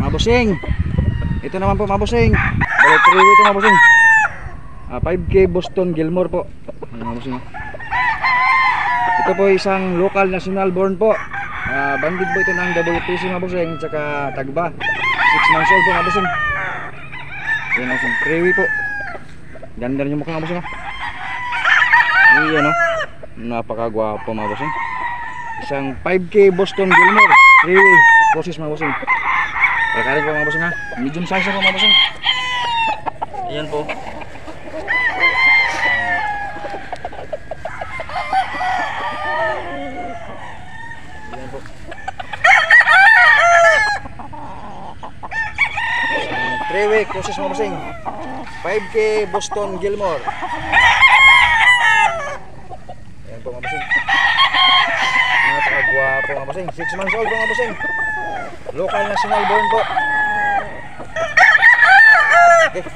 mga bossing. Ito naman po mga bossing. Balik 3 ito mga bossing. 5K Boston Gilmore po. Ayan mga bossing. Ito po isang local national born po. Banded po ito ng WTC mga bossing. Tsaka tagba 6 months old po mga bossing. Ayan mga bossing, Trewi po. Ganda rin yung mukha mga bossing. Ayan o, napakagwapo mga bossing. Isang 5K Boston Gilmore Trewi process mga bossing. Kalakarin po mga bossing ha. Medium size po mga bossing. Ayan po. Ayan po. Trewi process mga bossing. 5K Boston Gilmore. Ayan po mga bossing. Napakagwapo mga bossing. 6 months old po mga bossing. Local national born po. Okay.